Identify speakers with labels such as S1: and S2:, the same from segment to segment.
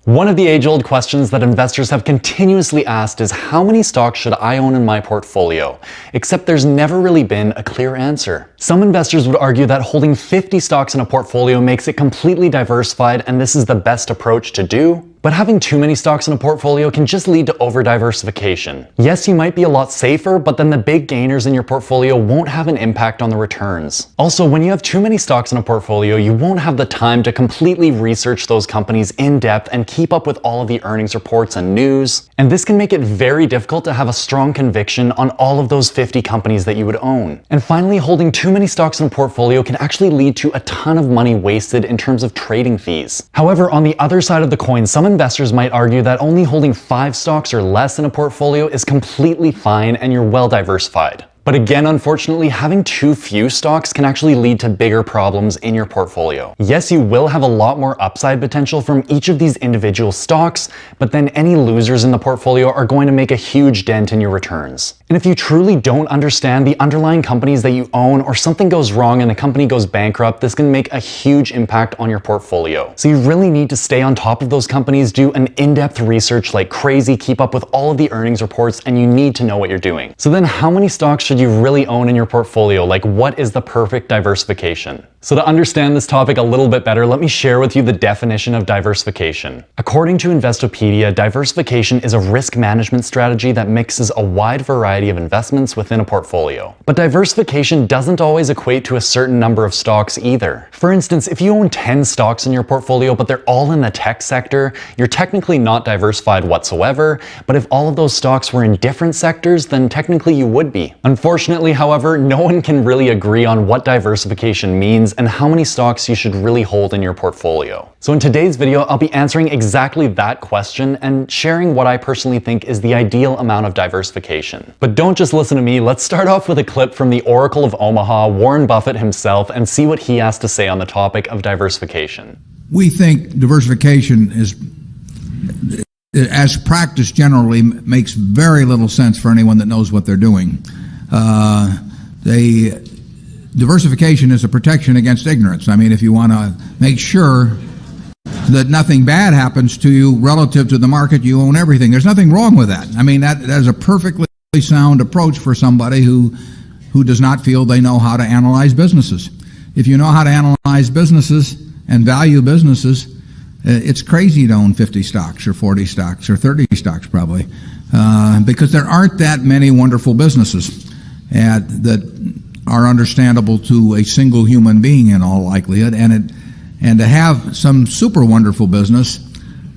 S1: One of the age-old questions that investors have continuously asked is how many stocks should I own in my portfolio? Except there's never really been a clear answer. Some investors would argue that holding 50 stocks in a portfolio makes it completely diversified and this is the best approach to do. But having too many stocks in a portfolio can just lead to over-diversification. Yes, you might be a lot safer, but then the big gainers in your portfolio won't have an impact on the returns. Also, when you have too many stocks in a portfolio, you won't have the time to completely research those companies in depth and keep up with all of the earnings reports and news. And this can make it very difficult to have a strong conviction on all of those 50 companies that you would own. And finally, holding too many stocks in a portfolio can actually lead to a ton of money wasted in terms of trading fees. However, on the other side of the coin, some investors might argue that only holding 5 stocks or less in a portfolio is completely fine and you're well diversified. But again, unfortunately, having too few stocks can actually lead to bigger problems in your portfolio. Yes, you will have a lot more upside potential from each of these individual stocks, but then any losers in the portfolio are going to make a huge dent in your returns. And if you truly don't understand the underlying companies that you own, or something goes wrong and the company goes bankrupt, this can make a huge impact on your portfolio. So you really need to stay on top of those companies, do an in-depth research like crazy, keep up with all of the earnings reports, and you need to know what you're doing. So then how many stocks should you really own in your portfolio? Like, what is the perfect diversification? So to understand this topic a little bit better, let me share with you the definition of diversification. According to Investopedia, diversification is a risk management strategy that mixes a wide variety of investments within a portfolio. But diversification doesn't always equate to a certain number of stocks either. For instance, if you own 10 stocks in your portfolio, but they're all in the tech sector, you're technically not diversified whatsoever. But if all of those stocks were in different sectors, then technically you would be. Unfortunately, however, no one can really agree on what diversification means and how many stocks you should really hold in your portfolio. So in today's video, I'll be answering exactly that question and sharing what I personally think is the ideal amount of diversification. But don't just listen to me, let's start off with a clip from the Oracle of Omaha, Warren Buffett himself, and see what he has to say on the topic of diversification.
S2: We think diversification is, as practiced generally, makes very little sense for anyone that knows what they're doing. Diversification is a protection against ignorance. I mean, if you want to make sure that nothing bad happens to you relative to the market, you own everything. There's nothing wrong with that. I mean, that is a perfectly sound approach for somebody who does not feel they know how to analyze businesses. If you know how to analyze businesses and value businesses, it's crazy to own 50 stocks or 40 stocks or 30 stocks probably, because there aren't that many wonderful businesses that are understandable to a single human being in all likelihood, and to have some super wonderful business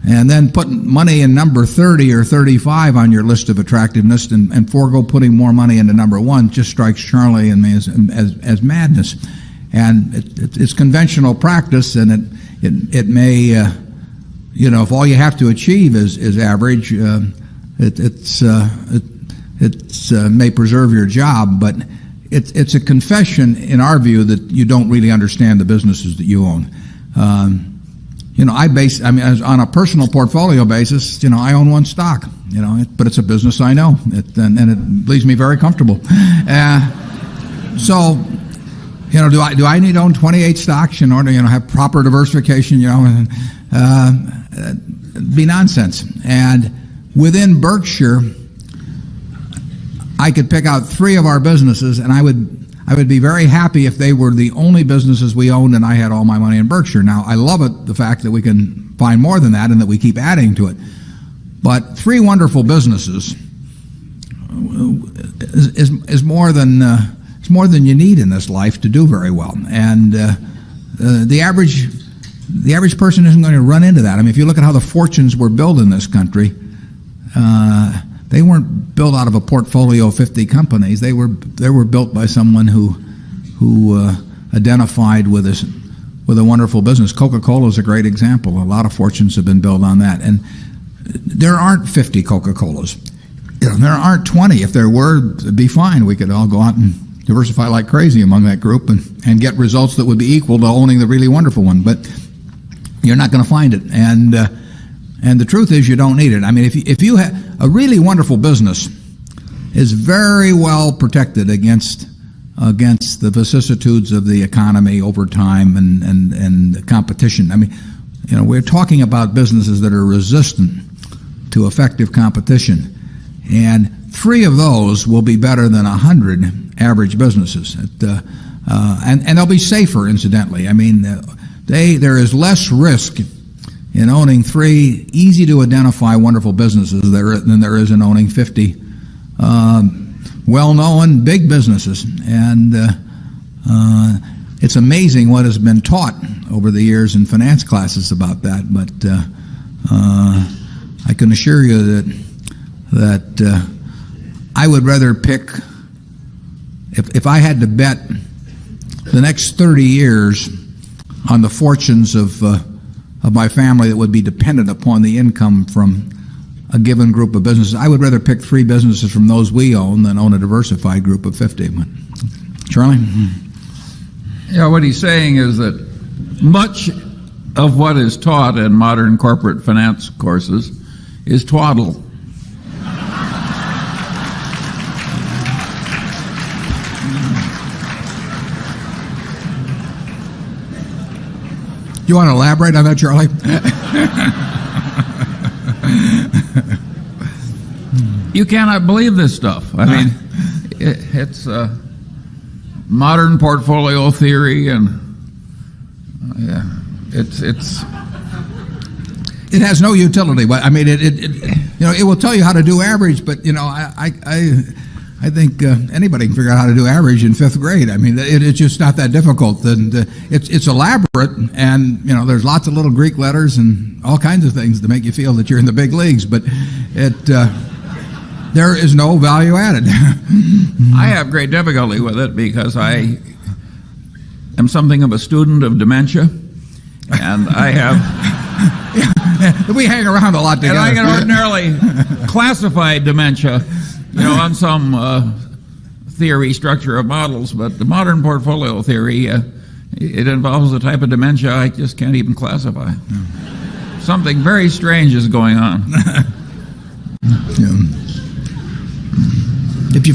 S2: and then put money in number 30 or 35 on your list of attractiveness and forego putting more money into number 1 just strikes Charlie and me as madness. And it's conventional practice, and it may, if all you have to achieve is average, it may preserve your job, but it's a confession in our view that you don't really understand the businesses that you own. On a personal portfolio basis, I own 1 stock, but it's a business I know, and it leaves me very comfortable. So, do I need to own 28 stocks in order to have proper diversification? It'd be nonsense. And within Berkshire, I could pick out 3 of our businesses, and I would be very happy if they were the only businesses we owned and I had all my money in Berkshire. Now, I love the fact that we can find more than that and that we keep adding to it. But 3 wonderful businesses is more than you need in this life to do very well. And the average person isn't going to run into that. I mean, if you look at how the fortunes were built in this country, they weren't built out of a portfolio of 50 companies. They were built by someone who identified with a wonderful business. Coca-Cola is a great example. A lot of fortunes have been built on that. And there aren't 50 Coca-Colas. There aren't 20. If there were, it'd be fine. We could all go out and diversify like crazy among that group and get results that would be equal to owning the really wonderful one. But you're not going to find it. And the truth is, you don't need it. I mean, if you have a really wonderful business, is very well protected against the vicissitudes of the economy over time and the competition. I mean, we're talking about businesses that are resistant to effective competition, and 3 of those will be better than 100 average businesses. And they'll be safer, incidentally. I mean, there is less risk in owning 3 easy-to-identify wonderful businesses than there is in owning 50 well-known big businesses. And it's amazing what has been taught over the years in finance classes about that. But I can assure you that I would rather pick, if I had to bet the next 30 years on the fortunes of my family that would be dependent upon the income from a given group of businesses, I would rather pick 3 businesses from those we own than own a diversified group of 50. Charlie?
S3: Yeah, what he's saying is that much of what is taught in modern corporate finance courses is twaddle.
S2: You want to elaborate on that, Charlie?
S3: You cannot believe this stuff. I mean, it's modern portfolio theory, and yeah,
S2: it has no utility. But I mean, it will tell you how to do average, but I think anybody can figure out how to do average in 5th grade. I mean, it's just not that difficult. And it's elaborate, and there's lots of little Greek letters and all kinds of things to make you feel that you're in the big leagues. But there is no value added.
S3: I have great difficulty with it because I am something of a student of dementia, and I have.
S2: We hang around a lot together.
S3: And I can ordinarily classify dementia, on some theory structure of models, but the modern portfolio theory, it involves a type of dementia I just can't even classify. Something very strange is going on.
S2: If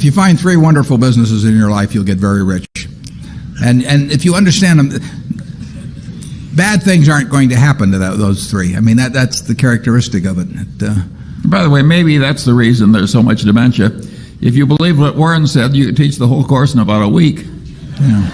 S2: you find 3 wonderful businesses in your life, you'll get very rich. And if you understand them, bad things aren't going to happen to those 3. I mean, that's the characteristic of it.
S3: By the way, maybe that's the reason there's so much dementia. If you believe what Warren said, you could teach the whole course in about a week.
S2: Yeah.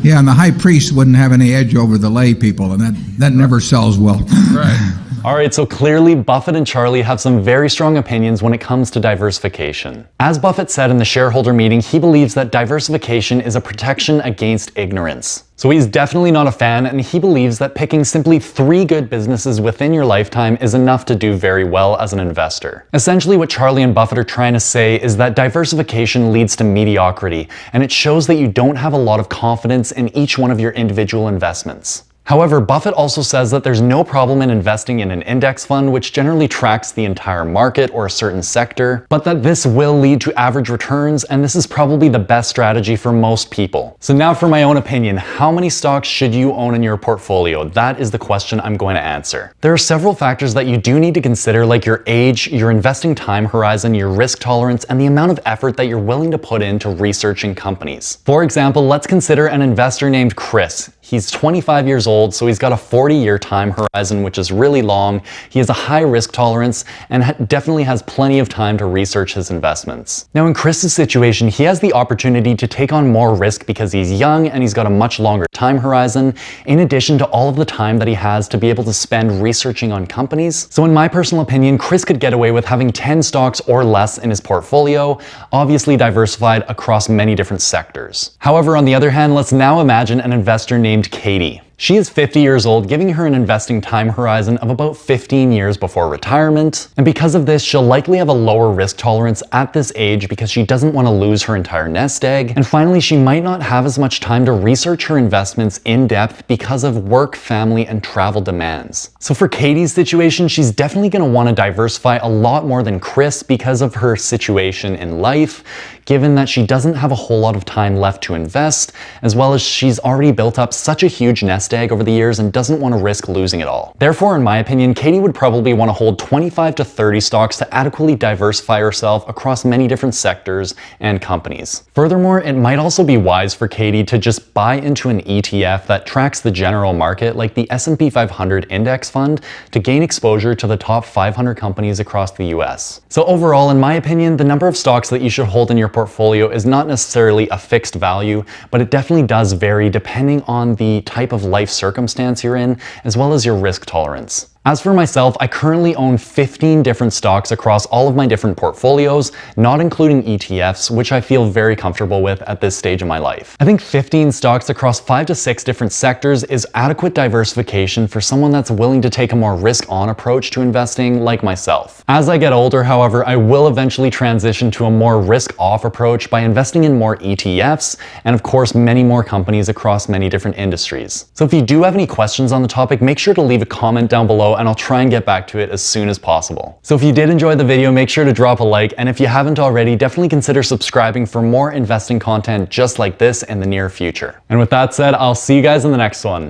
S2: Yeah, and the high priest wouldn't have any edge over the lay people, and that never sells well.
S3: Right.
S1: All right, so clearly Buffett and Charlie have some very strong opinions when it comes to diversification. As Buffett said in the shareholder meeting, he believes that diversification is a protection against ignorance. So he's definitely not a fan, and he believes that picking simply 3 good businesses within your lifetime is enough to do very well as an investor. Essentially, what Charlie and Buffett are trying to say is that diversification leads to mediocrity, and it shows that you don't have a lot of confidence in each one of your individual investments. However, Buffett also says that there's no problem in investing in an index fund, which generally tracks the entire market or a certain sector, but that this will lead to average returns, and this is probably the best strategy for most people. So now for my own opinion, how many stocks should you own in your portfolio? That is the question I'm going to answer. There are several factors that you do need to consider, like your age, your investing time horizon, your risk tolerance, and the amount of effort that you're willing to put into researching companies. For example, let's consider an investor named Chris. He's 25 years old, so he's got a 40-year time horizon, which is really long. He has a high risk tolerance and definitely has plenty of time to research his investments. Now in Chris's situation, he has the opportunity to take on more risk because he's young and he's got a much longer time horizon, in addition to all of the time that he has to be able to spend researching on companies. So in my personal opinion, Chris could get away with having 10 stocks or less in his portfolio, obviously diversified across many different sectors. However, on the other hand, let's now imagine an investor named Katie. She is 50 years old, giving her an investing time horizon of about 15 years before retirement. And because of this, she'll likely have a lower risk tolerance at this age because she doesn't want to lose her entire nest egg. And finally, she might not have as much time to research her investments in depth because of work, family, and travel demands. So for Katie's situation, she's definitely going to want to diversify a lot more than Chris because of her situation in life, given that she doesn't have a whole lot of time left to invest, as well as she's already built up such a huge nest nest egg over the years and doesn't want to risk losing it all. Therefore, in my opinion, Katie would probably want to hold 25 to 30 stocks to adequately diversify herself across many different sectors and companies. Furthermore, it might also be wise for Katie to just buy into an ETF that tracks the general market like the S&P 500 index fund to gain exposure to the top 500 companies across the US. So overall, in my opinion, the number of stocks that you should hold in your portfolio is not necessarily a fixed value, but it definitely does vary depending on the type of life circumstance you're in, as well as your risk tolerance. As for myself, I currently own 15 different stocks across all of my different portfolios, not including ETFs, which I feel very comfortable with at this stage of my life. I think 15 stocks across 5 to 6 different sectors is adequate diversification for someone that's willing to take a more risk-on approach to investing like myself. As I get older, however, I will eventually transition to a more risk-off approach by investing in more ETFs and of course many more companies across many different industries. So if you do have any questions on the topic, make sure to leave a comment down below and I'll try and get back to it as soon as possible. So if you did enjoy the video, make sure to drop a like, and if you haven't already, definitely consider subscribing for more investing content just like this in the near future. And with that said, I'll see you guys in the next one.